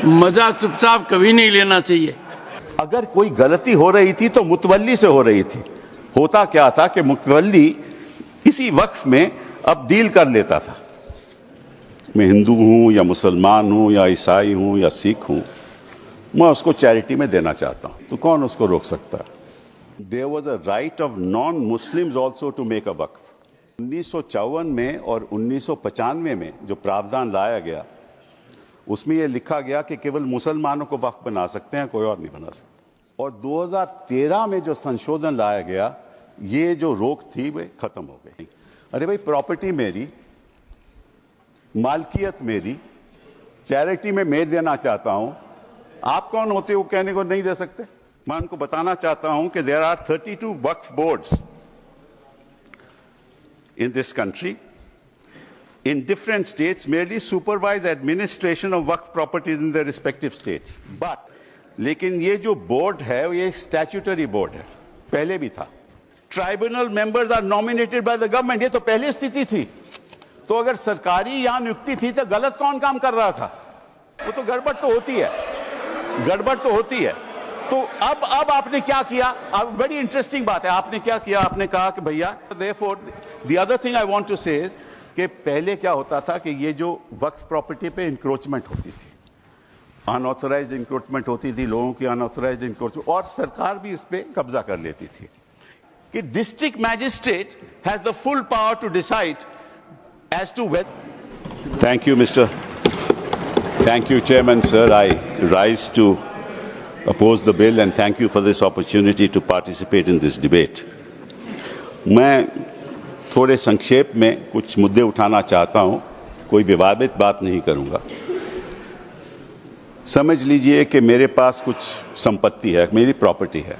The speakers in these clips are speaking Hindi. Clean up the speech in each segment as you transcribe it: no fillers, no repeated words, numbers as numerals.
मजा चुपचाप कभी नहीं लेना चाहिए। अगर कोई गलती हो रही थी तो मुतवल्ली से हो रही थी। होता क्या था कि मुतवल्ली इसी वक्फ में अब डील कर लेता था। मैं हिंदू हूं या मुसलमान हूं या ईसाई हूं या सिख हूं, मैं उसको चैरिटी में देना चाहता हूं, तो कौन उसको रोक सकता है? There was a right of non Muslims also to make a waqf. 1954 में और 1995 में जो प्रावधान लाया गया, उसमें यह लिखा गया कि केवल मुसलमानों को वक्फ बना सकते हैं, कोई और नहीं बना सकता। और 2013 में जो संशोधन लाया गया, ये जो रोक थी वह खत्म हो गई। अरे भाई, प्रॉपर्टी मेरी, मालकियत मेरी, चैरिटी में मैं देना चाहता हूं, आप कौन होते हो कहने को नहीं दे सकते? मैं उनको बताना चाहता हूं कि there are 32 Waqf boards in this country in different states merely supervise administration of waqf properties in their respective states, but लेकिन ये जो बोर्ड है ये स्टैट्यूटरी बोर्ड है, पहले भी था। Tribunal members are nominated by the government, ये तो पहले स्थिति थी। तो अगर सरकारी यहां नियुक्ति थी तो गलत कौन काम कर रहा था? वो तो गड़बड़ तो होती है, गड़बड़ तो होती है। तो अब आपने क्या किया? अब बड़ी इंटरेस्टिंग बात है, आपने क्या किया? आपने कहा कि भैया, therefore the other thing I want to say कि पहले क्या होता था कि ये जो वक्फ प्रॉपर्टी पे इंक्रोचमेंट होती थी, अनऑथराइज्ड इंक्रोचमेंट होती थी, लोगों की अनऑथराइज्ड इंक्रोचमेंट, और सरकार भी इस पे कब्जा कर लेती थी कि district magistrate has the full power to decide as to whether. Thank you mister, thank you, Chairman, sir. I rise to oppose the bill and thank you for this opportunity to participate in this debate. मैं थोड़े संक्षेप में कुछ मुद्दे उठाना चाहता हूं, कोई विवादित बात नहीं करूंगा। समझ लीजिए कि मेरे पास कुछ संपत्ति है, मेरी प्रॉपर्टी है।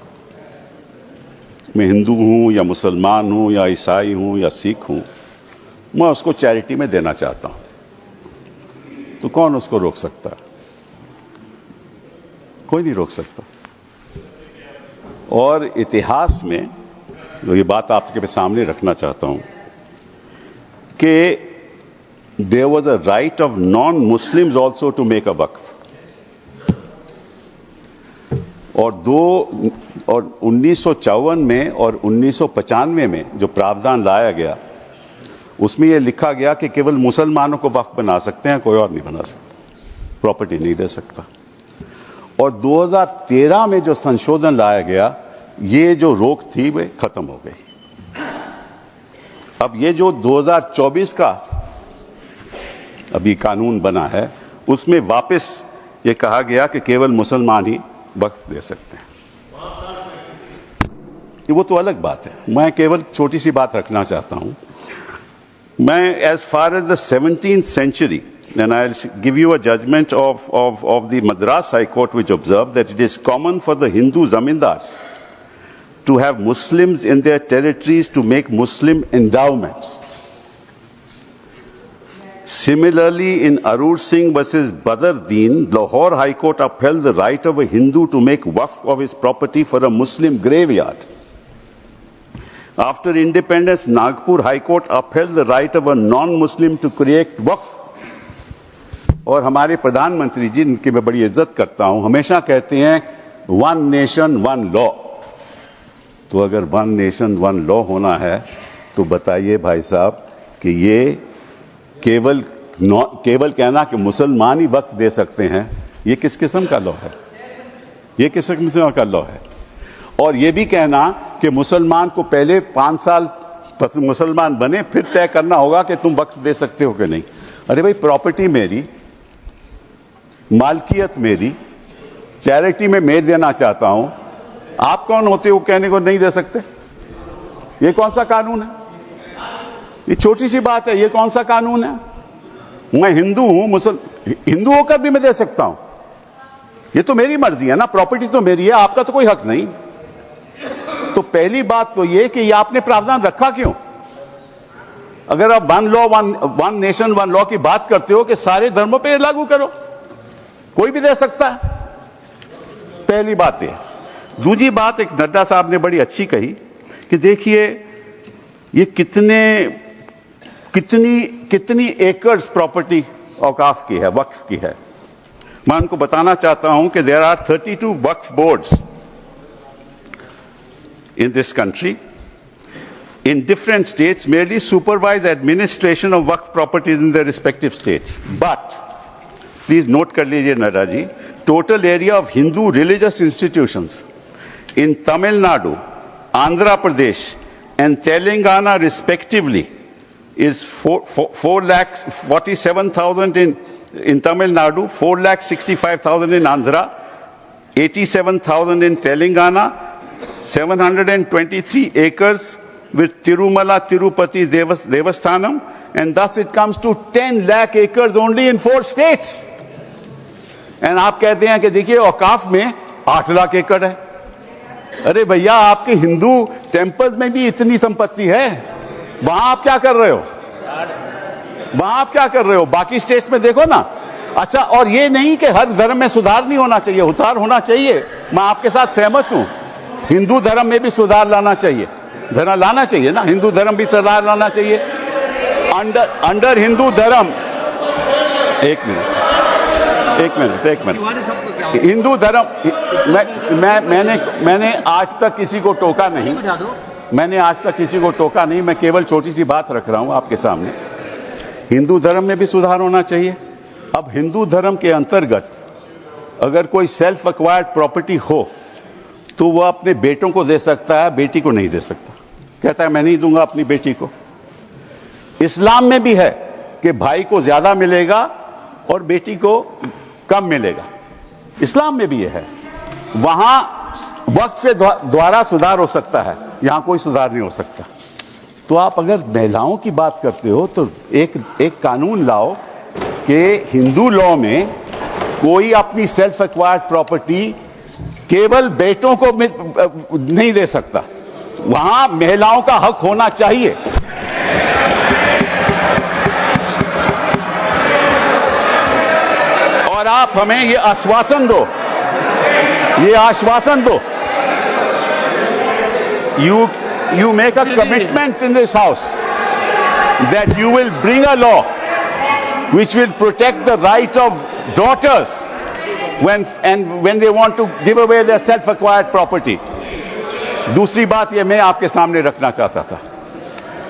मैं हिंदू हूं या मुसलमान हूं या ईसाई हूं या सिख हूं, मैं उसको चैरिटी में देना चाहता हूं, तो कौन उसको रोक सकता है? कोई नहीं रोक सकता। और इतिहास में जो ये बात आपके सामने रखना चाहता हूं कि there was a right of non Muslims also to make a waqf. और 1954 में और 1995 में जो प्रावधान लाया गया, उसमें यह लिखा गया कि केवल मुसलमानों को वक्फ बना सकते हैं, कोई और नहीं बना सकता, प्रॉपर्टी नहीं दे सकता। और 2013 में जो संशोधन लाया गया, ये जो रोक थी वह खत्म हो गई। अब ये जो 2024 का अभी कानून बना है, उसमें वापस ये कहा गया कि केवल मुसलमान ही वक्फ दे सकते हैं। वो तो अलग बात है, मैं केवल छोटी सी बात रखना चाहता हूं। मैं as far as the 17th century, and I'll give you a judgment of the Madras High Court, which observed that it is common for the Hindu zamindars to have Muslims in their territories to make Muslim endowments. Similarly, in Arur Singh versus Badr Deen, Lahore High Court upheld the right of a Hindu to make waqf of his property for a Muslim graveyard. After independence, Nagpur High Court upheld the right of a non-Muslim to create waqf. और हमारे प्रधानमंत्री जी, इनकी मैं बड़ी इज्जत करता हूं, हमेशा कहते हैं वन नेशन वन लॉ। तो अगर वन नेशन वन लॉ होना है तो बताइए भाई साहब कि ये केवल कहना कि मुसलमान ही वक्फ दे सकते हैं, ये किस किस्म का लॉ है? ये किस किस्म का लॉ है? और ये भी कहना कि मुसलमान को पहले 5 साल मुसलमान बने, फिर तय करना होगा कि तुम वक्फ दे सकते हो कि नहीं। अरे भाई, प्रॉपर्टी मेरी, मालकियत मेरी, चैरिटी में मैं देना चाहता हूं, आप कौन होते हो कहने को नहीं दे सकते? ये कौन सा कानून है? ये छोटी सी बात है, ये कौन सा कानून है? मैं हिंदू हूं, हिंदू होकर भी मैं दे सकता हूं। ये तो मेरी मर्जी है ना, प्रॉपर्टी तो मेरी है, आपका तो कोई हक नहीं। तो पहली बात तो ये कि ये आपने प्रावधान रखा क्यों? अगर आप one law one nation one law की बात करते हो कि सारे धर्मों पे लागू करो, कोई भी दे सकता है। पहली बात है। दूसरी बात, एक नड्डा साहब ने बड़ी अच्छी कही कि देखिए ये कितनी एकर्स प्रॉपर्टी औकाफ की है, वक्फ की है। मैं उनको बताना चाहता हूं कि there are 32 Waqf boards in this country in different states merely supervise administration of waqf properties in their respective states. But please note kar lijiye Nada ji, total area of Hindu religious institutions in Tamil Nadu, Andhra Pradesh and Telangana respectively is 4,47,000 in Tamil Nadu, 4,65,000 in Andhra, 87,000 in Telangana, 723 acres with Tirumala Tirupati Devasthanam, and thus it comes to 10 lakh acres only in 4 states. And आप कहते हैं कि देखिए औकाफ में 8 लाख एकड़ है. अरे भैया आपके हिंदू टेम्पल्स में भी इतनी संपत्ति है, वहां आप क्या कर रहे हो? वहां आप क्या कर रहे हो? बाकी स्टेट्स में देखो ना. अच्छा, और ये नहीं कि हर धर्म में सुधार नहीं होना चाहिए, उतार होना चाहिए. मैं आपके साथ सहमत हूं, हिंदू धर्म में भी सुधार लाना चाहिए, लाना चाहिए ना. हिंदू धर्म भी सुधार लाना चाहिए. अंडर हिंदू धर्म, एक मिनट हिंदू धर्म, मैंने आज तक किसी को टोका नहीं, मैं केवल छोटी सी बात रख रहा हूं आपके सामने. हिंदू धर्म में भी सुधार होना चाहिए. अब हिंदू धर्म के अंतर्गत अगर कोई सेल्फ एक्वायर्ड प्रॉपर्टी हो तो वह अपने बेटों को दे सकता है, बेटी को नहीं दे सकता. कहता है मैं नहीं दूंगा अपनी बेटी को. इस्लाम में भी है कि भाई को ज्यादा मिलेगा और बेटी को कम मिलेगा. इस्लाम में भी यह है. वहां वक्त से द्वारा सुधार हो सकता है, यहां कोई सुधार नहीं हो सकता. तो आप अगर महिलाओं की बात करते हो तो एक कानून लाओ कि हिंदू लॉ में कोई अपनी सेल्फ एक्वायर्ड प्रॉपर्टी केवल बेटों को नहीं दे सकता. वहां महिलाओं का हक होना चाहिए. और आप हमें ये आश्वासन दो, you make a commitment in this house that you will bring a law which will protect the right of daughters when they want to give away their self acquired property. दूसरी बात ये मैं आपके सामने रखना चाहता था.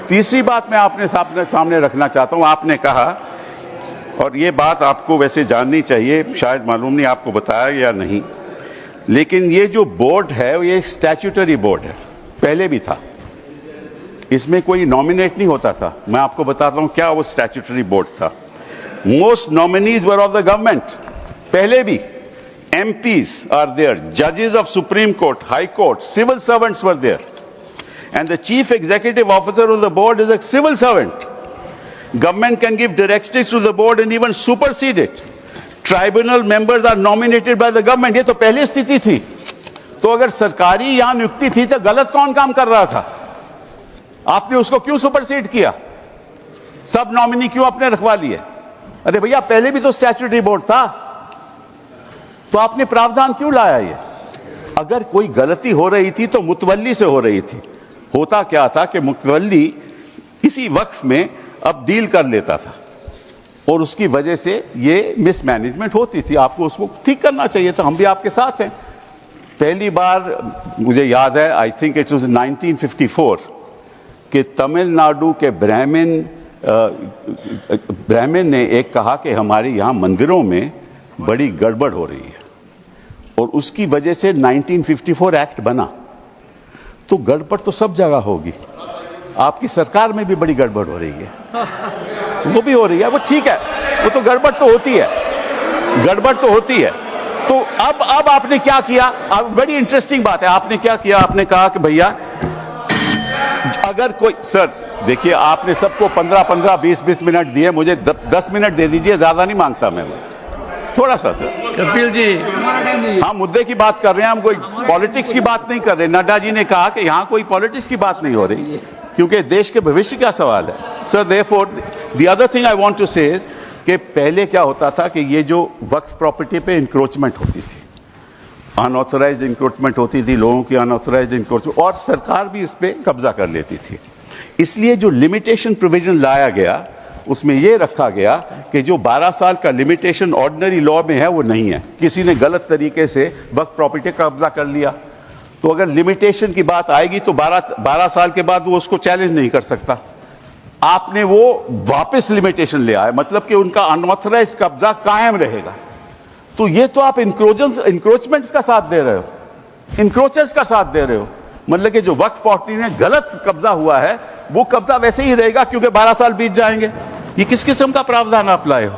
तीसरी बात मैं आपने सामने रखना चाहता हूं. आपने कहा, और ये बात आपको वैसे जाननी चाहिए, शायद मालूम नहीं आपको बताया या नहीं, लेकिन ये जो बोर्ड है ये स्टैट्यूटरी बोर्ड है. पहले भी था, इसमें कोई नॉमिनेट नहीं होता था. मैं आपको बताता हूं क्या वो स्टैट्यूटरी बोर्ड था. Most nominees were of the government. पहले भी MPs are there, judges of Supreme Court, High Court, civil servants were there, and the chief executive officer of the board is a civil servant. Government can give directives to the board and even supersede it. Tribunal members are nominated by the government. ये तो पहले स्थिति थी. तो अगर सरकारी यहां नियुक्ति थी तो गलत कौन काम कर रहा था? आपने उसको क्यों सुपरसीड किया? सब नॉमिनी क्यों आपने रखवा लिए? अरे भैया पहले भी तो स्टैट्यूटरी बोर्ड था, तो आपने प्रावधान क्यों लाया? ये अगर कोई गलती हो रही थी तो मुतवल्ली से हो रही थी. होता क्या था कि मुतवल्ली इसी वक्फ में अब डील कर लेता था और उसकी वजह से ये मिसमैनेजमेंट होती थी. आपको उसको ठीक करना चाहिए था. हम भी आपके साथ हैं. पहली बार मुझे याद है, आई थिंक इट वाज 1954, कि तमिलनाडु के ब्राह्मण ने एक कहा कि हमारे यहाँ मंदिरों में बड़ी गड़बड़ हो रही है, और उसकी वजह से 1954 एक्ट बना. तो गड़बड़ तो सब जगह होगी, आपकी सरकार में भी बड़ी गड़बड़ हो रही है, वो भी हो रही है. वो ठीक है, वो तो गड़बड़ तो होती है. तो अब आपने क्या किया? अब बड़ी इंटरेस्टिंग बात है. आपने क्या किया? आपने कहा कि भैया अगर कोई, सर देखिए आपने सबको 15-15, 20-20 मिनट दिए, मुझे 10 मिनट दे दीजिए, ज्यादा नहीं मांगता मैं, थोड़ा सा. सर कपिल जी, हम मुद्दे की बात कर रहे हैं, हम कोई पॉलिटिक्स की बात नहीं कर रहे. नड्डा जी ने कहा कि यहाँ कोई पॉलिटिक्स की बात नहीं हो रही, क्योंकि देश के भविष्य का सवाल है. Sir therefore the other thing I want to say कि पहले क्या होता था कि ये जो वक्फ प्रॉपर्टी पे इंक्रोचमेंट होती थी, अनऑथराइज्ड इंक्रोचमेंट होती थी, लोगों की अनऑथराइज्ड इंक्रोचमेंट, और सरकार भी इस पे कब्जा कर लेती थी. इसलिए जो लिमिटेशन प्रोविजन लाया गया उसमें ये रखा गया कि जो 12 साल का लिमिटेशन ऑर्डिनरी लॉ में है वो नहीं है। किसी ने गलत तरीके से वक्फ प्रॉपर्टी का कब्जा कर लिया तो अगर लिमिटेशन की बात आएगी तो 12 साल के बाद वो उसको चैलेंज नहीं कर सकता। आपने वो वापस लिमिटेशन ले आए, मतलब कि उनका अनऑथराइज्ड कब्जा कायम रहेगा। तो ये तो आप इंक्रोचमेंट्स का साथ दे रहे हो, इंक्रोचर्स का साथ दे रहे हो। मतलब कि जो वक्फ प्रॉपर्टी में गलत कब्जा हुआ है वो कब्जा वैसे ही रहेगा क्योंकि 12 साल बीत जाएंगे। ये किस किस्म का प्रावधान आप लाए हो?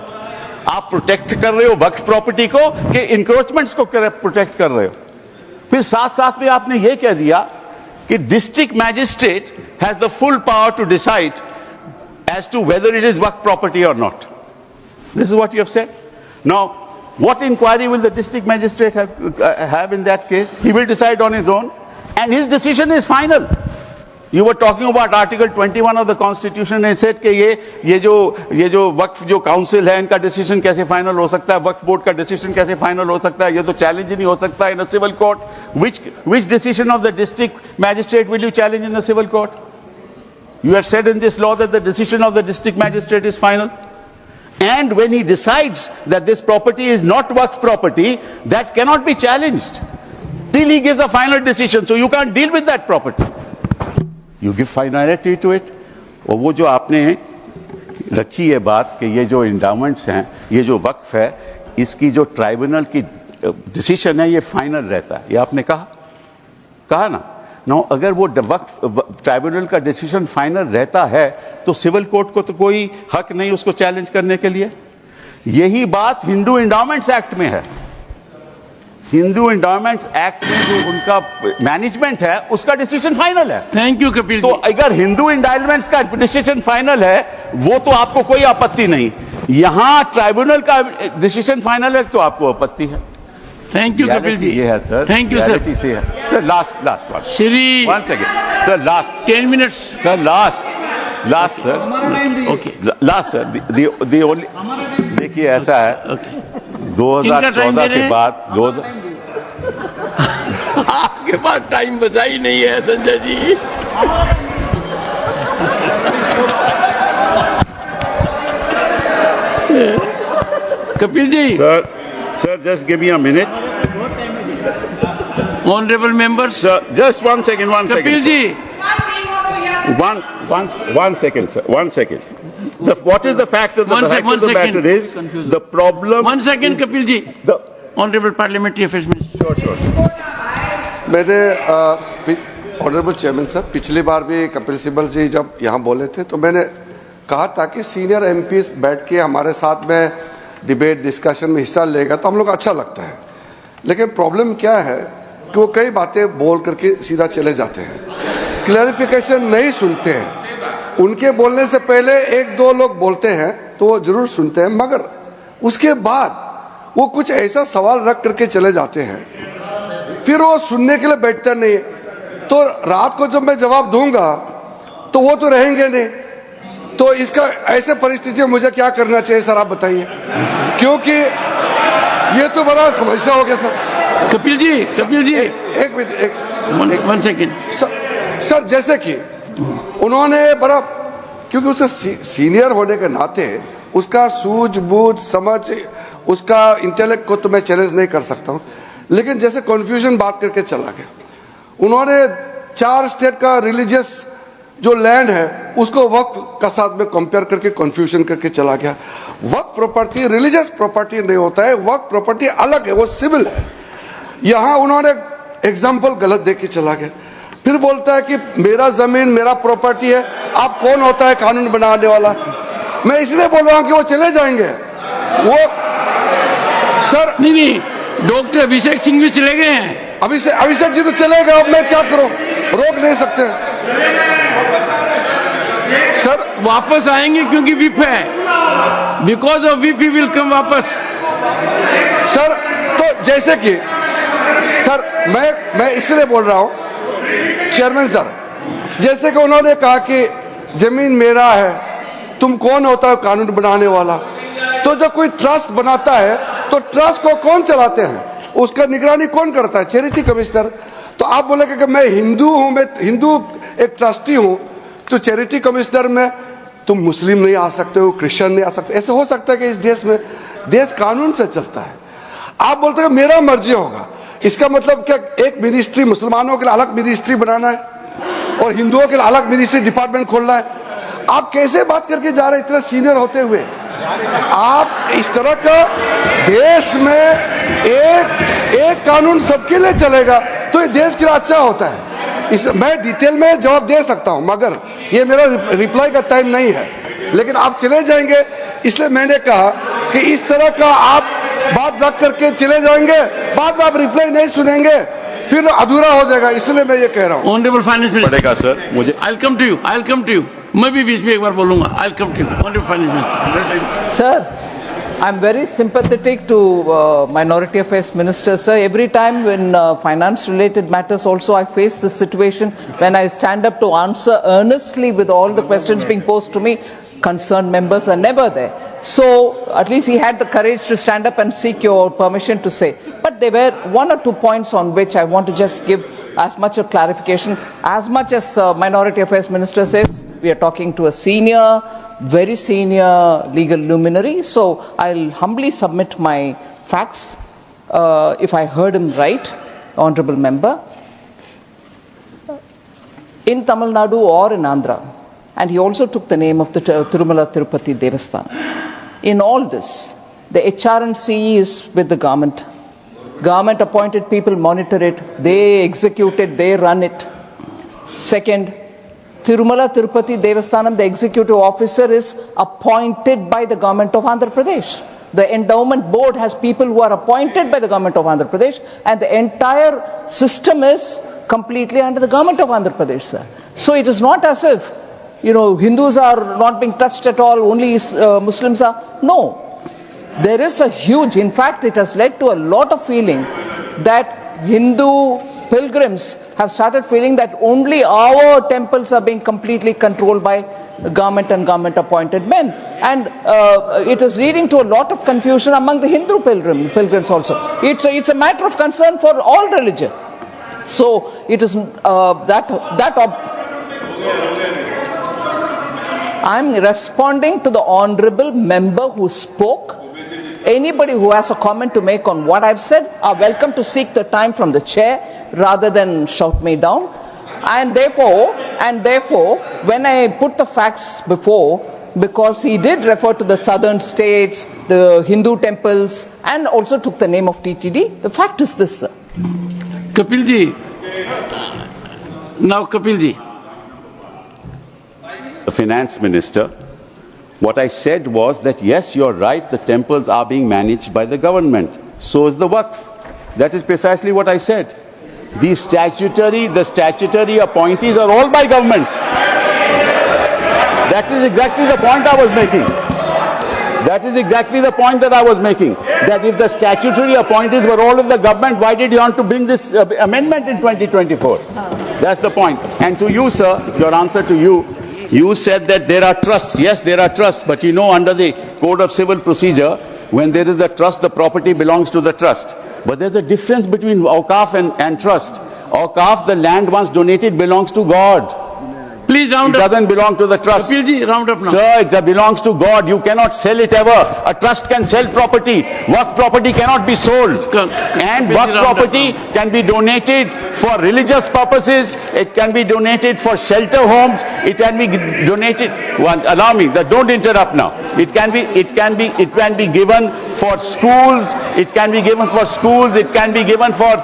आप प्रोटेक्ट कर रहे हो वक्फ प्रॉपर्टी को कि इंक्रोचमेंट्स को प्रोटेक्ट कर रहे हो? फिर साथ साथ में आपने ये कह दिया कि district magistrate has the full power to decide as to whether it is waqf property और not. This is what you have said. Now what inquiry will the district magistrate have in that case? He will decide on his own and his decision is final. You were talking about Article 21 of the Constitution and said कि ये जो वक्फ जो काउंसिल है इनका डिसीजन कैसे फाइनल हो सकता है, वक्फ बोर्ड का डिसीजन कैसे फाइनल हो सकता है, ये तो चैलेंज ही नहीं हो सकता in a civil court. Which decision of the district magistrate will you challenge in the civil court? You have said in this law that the decision of the district magistrate is final. And when he decides that this property is not Waqf property, that cannot be challenged till he gives a final decision. So you can't deal with that property. You give finality to it. और वो जो आपने रखी है बात कि ये जो इंडाउमेंट्स हैं, ये जो वक्फ है, इसकी जो ट्राइब्यूनल की डिसीजन है ये फाइनल रहता है, ये आपने कहा ना। नो, अगर वो वक्फ ट्राइब्यूनल का डिसीजन फाइनल रहता है तो सिविल कोर्ट को तो कोई हक नहीं उसको चैलेंज करने के लिए। यही बात हिंदू इंडाउमेंट्स एक्ट में है। हिंदू इंडाउमेंट्स एक्ट में जो उनका मैनेजमेंट है उसका डिसीजन फाइनल है। थैंक यू कपिल तो अगर हिंदू इंडाउमेंट्स का डिसीजन फाइनल है वो तो आपको कोई आपत्ति नहीं, यहां ट्राइब्यूनल का डिसीजन फाइनल है तो आपको आपत्ति है। Thank you Kapil ji. ये है sir, thank you sir. Sir last one Shri 1 second sir, last 10 minutes sir, last sir, okay last sir, the only. देखिए ऐसा है 2014 के बाद आपके पास टाइम बचा ही नहीं है Sanjay ji. Kapil ji Sir, just give me a minute. Honorable members. Sir, just one second. Kapil ji. One second, sir. 1 second. What is the fact of the matter is the problem. 1 second, Kapil ji. The Honorable Parliamentary Affairs Minister. Sure. मेरे ऑनरेबल चेयरमैन सर, पिछली बार भी कपिल सिब्बल जी जब यहाँ बोले थे तो मैंने कहा था कि सीनियर एमपीज बैठ के हमारे साथ में डिबेट डिस्कशन में हिस्सा लेगा तो हम लोग अच्छा लगता है। लेकिन प्रॉब्लम क्या है कि वो कई बातें बोल करके सीधा चले जाते हैं, क्लैरिफिकेशन नहीं सुनते हैं। उनके बोलने से पहले 1-2 लोग बोलते हैं तो वो जरूर सुनते हैं, मगर उसके बाद वो कुछ ऐसा सवाल रख करके चले जाते हैं, फिर वो सुनने के लिए बैठते नहीं। तो रात को जब मैं जवाब दूंगा तो वो तो रहेंगे नहीं। तो इसका ऐसे परिस्थिति में मुझे क्या करना चाहिए सर, आप बताइए, क्योंकि ये तो बड़ा समस्या हो गया सर। कपिल जी एक मिनट 1 सेकेंड सर, जैसे कि उन्होंने बड़ा, क्योंकि उससे सीनियर होने के नाते उसका सूझबूझ समझ, उसका इंटेलेक्ट को तो मैं चैलेंज नहीं कर सकता हूँ, लेकिन जैसे कन्फ्यूजन बात करके चला गया। उन्होंने 4 स्टेट का रिलीजियस जो लैंड है उसको वक्फ का साथ में कंपेयर करके कंफ्यूजन करके चला गया। वक्फ प्रॉपर्टी रिलीजियस प्रॉपर्टी नहीं होता है, वक्फ प्रॉपर्टी अलग है, वो सिविल है। यहां उन्होंने एग्जाम्पल गलत देके चला गया, फिर बोलता है कि मेरा जमीन मेरा प्रॉपर्टी है। आप कौन होता है कानून बनाने वाला? मैं इसलिए बोल रहा हूं कि वो चले जाएंगे वो सर। नहीं, डॉक्टर अभिषेक सिंह भी चले गए हैं। अभिषेक जी तो चले गए, अब मैं क्या करूं, रोक नहीं सकते सर। वापस आएंगे क्योंकि विप है, because of whip he will come वापस सर। तो जैसे कि सर मैं इसलिए बोल रहा हूं चेयरमैन सर, जैसे कि उन्होंने कहा कि जमीन मेरा है, तुम कौन होता है कानून बनाने वाला? तो जब कोई ट्रस्ट बनाता है तो ट्रस्ट को कौन चलाते हैं, उसका निगरानी कौन करता है? Charity commissioner. तो आप बोले कि मैं हिंदू हूं, मैं हिंदू एक ट्रस्टी हूं, तो चैरिटी कमिश्नर में तुम मुस्लिम नहीं आ सकते हो, क्रिश्चियन नहीं आ सकते। ऐसे हो सकता है कि इस देश में देश कानून से चलता है। आप बोलते हो मेरा मर्जी होगा, इसका मतलब क्या एक मिनिस्ट्री मुसलमानों के लिए अलग मिनिस्ट्री बनाना है और हिंदुओं के लिए अलग मिनिस्ट्री डिपार्टमेंट खोलना है? आप कैसे बात करके जा रहे हैं इतना सीनियर होते हुए? आप इस तरह का देश में एक कानून सबके लिए चलेगा तो ये देश के लिए अच्छा होता है। मैं डिटेल में जवाब दे सकता हूं, मगर ये मेरा रिप्लाई का टाइम नहीं है। लेकिन आप चले जाएंगे, इसलिए मैंने कहा कि इस तरह का आप बात रख करके चले जाएंगे, बाद में आप रिप्लाई नहीं सुनेंगे, फिर अधूरा हो जाएगा। इसलिए मैं ये कह रहा हूं। ऑनरेबल फाइनेंस मिनिस्टर पड़ेगा सर मुझे। I will come to you. मैं भी बीच में एक बार बोलूंगा। I will come to you honourable finance minister. Sir, I'm very sympathetic to Minority Affairs Minister, sir. Every time when finance-related matters also, I face this situation when I stand up to answer earnestly with all the questions being posed to me. Concerned members are never there. So at least he had the courage to stand up and seek your permission to say. But there were one or two points on which I want to just give as much of clarification. As much as Minority Affairs Minister says, we are talking to a senior, very senior legal luminary. So I'll humbly submit my facts, if I heard him right, Honorable Member. In Tamil Nadu or in Andhra, and he also took the name of the Tirumala Tirupati Devasthanam. In all this, the HR&CE is with the government. Government appointed people monitor it, they execute it, they run it. Second, Tirumala Tirupati Devasthanam, the executive officer, is appointed by the government of Andhra Pradesh. The endowment board has people who are appointed by the government of Andhra Pradesh, and the entire system is completely under the government of Andhra Pradesh, sir. So it is not as if, Hindus are not being touched at all, only Muslims are. No. There is a huge, in fact, it has led to a lot of feeling that Hindu pilgrims have started feeling that only our temples are being completely controlled by government and government appointed men. And it is leading to a lot of confusion among the Hindu pilgrims also. It's a matter of concern for all religion. So it is I'm responding to the honorable member who spoke. Anybody who has a comment to make on what I've said are welcome to seek the time from the chair rather than shout me down. And therefore, when I put the facts before, because he did refer to the southern states, the Hindu temples, and also took the name of TTD, the fact is this, sir. Kapilji. Now Kapilji. The finance minister, what I said was that yes, you're right, the temples are being managed by the government. So is the Waqf. That is precisely what I said. The statutory appointees are all by government. That is exactly the point I was making. That is exactly the point that I was making. That if the statutory appointees were all of the government, why did you want to bring this amendment in 2024? That's the point. And to you, sir, your answer to you, you said that there are trusts. Yes, there are trusts. But under the Code of Civil Procedure, when there is a trust, the property belongs to the trust. But there's a difference between Awqaf and trust. Awqaf, the land once donated, belongs to God. Please round up. It doesn't belong to the trust. Kapilji, round up now. Sir, it belongs to God. You cannot sell it ever. A trust can sell property. Waqf property cannot be sold. And Waqf property can be donated for religious purposes. It can be donated for shelter homes. It can be donated. Allow me. Don't interrupt now. It can be given for schools. It can be given for schools. It can be given for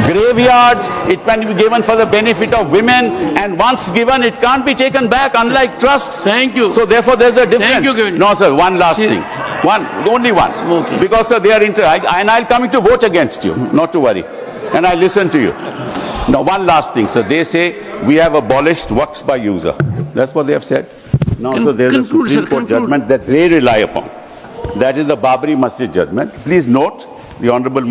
graveyards. It can be given for the benefit of women, and once given, it can't be taken back, unlike trusts. Thank you. So therefore, there's a difference. Thank you, Govind. No, sir, one last thing. Only one. Okay. Because, sir, they are and I'll come to vote against you, not to worry. And I listen to you. Now, one last thing, sir. They say we have abolished Waqfs by user. That's what they have said. Now, so there's a Supreme Court judgment that they rely upon. That is the Babri Masjid judgment. Please note, the Honorable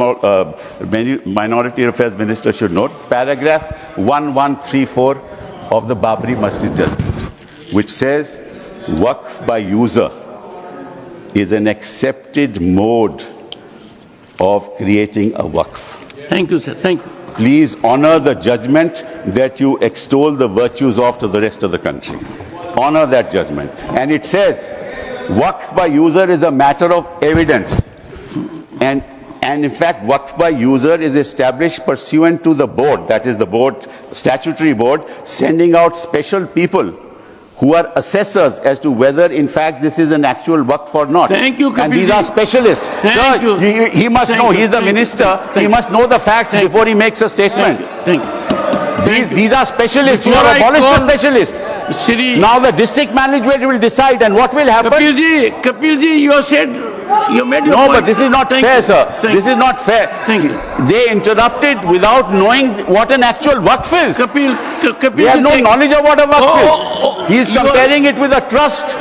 Minority Affairs Minister should note, paragraph 1134 of the Babri Masjid judgment, which says Waqf by user is an accepted mode of creating a Waqf. Thank you, sir. Thank you. please honor the judgment that you extol the virtues of to the rest of the country. Honor that judgment. And it says, waqf by user is a matter of evidence. And in fact, waqf by user is established pursuant to the board, that is the board, statutory board, sending out special people who are assessors as to whether in fact this is an actual waqf or not. Thank you, And these Kapilji. are specialists. Thank you. He must Thank know, you. he's the Thank you. minister, Thank he you. must know the facts Thank you. before he makes a statement. Thank you. These are specialists, you Before have I abolished the call- specialists. Shri Now the district management will decide, and what will happen? Kapilji, you have said, you made your No, point. but this is not Thank fair, you. sir. Thank This you. is not fair. Thank you. They interrupted without knowing what an actual waqf is. Kapilji, They have no thank- knowledge of what a waqf is. He is you are- comparing it with a trust.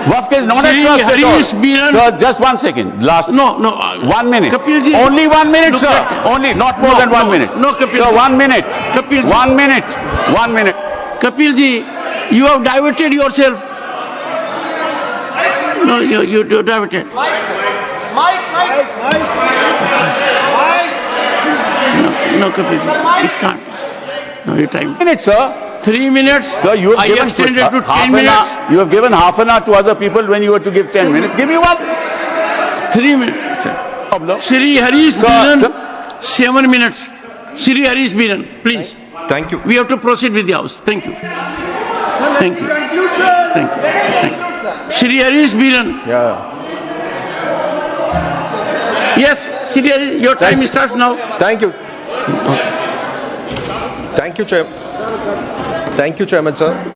Waqf is not Shri a trust at all. Harish Biran- Sir, just 1 second. Last. No. 1 minute. Kapilji. Only 1 minute, No, sir. Only, not more No, than 1 no, minute. no, Kapilji. Sir, 1 minute. Kapilji. 1 minute. 1 minute. Kapilji, you have diverted yourself. No, you diverted. No, Kapilji, it can't. No, your time. Minute, sir. 3 minutes. Sir, you have I given extended to half 10 an minutes. hour. You have given half an hour to other people when you were to give 10 minutes. Give me one. 3 minutes. sir. Problem. Shri Harish Sir, Biran, 7 minutes. Shri Harish Biran, please. Thank you. We have to proceed with the house. Thank you. Thank you. Thank you. Thank you. Shri Harish Biran. Yeah. Yes, Shri Harish, your time starts now. Thank you. Thank you, Chair. Thank you, Chairman, sir.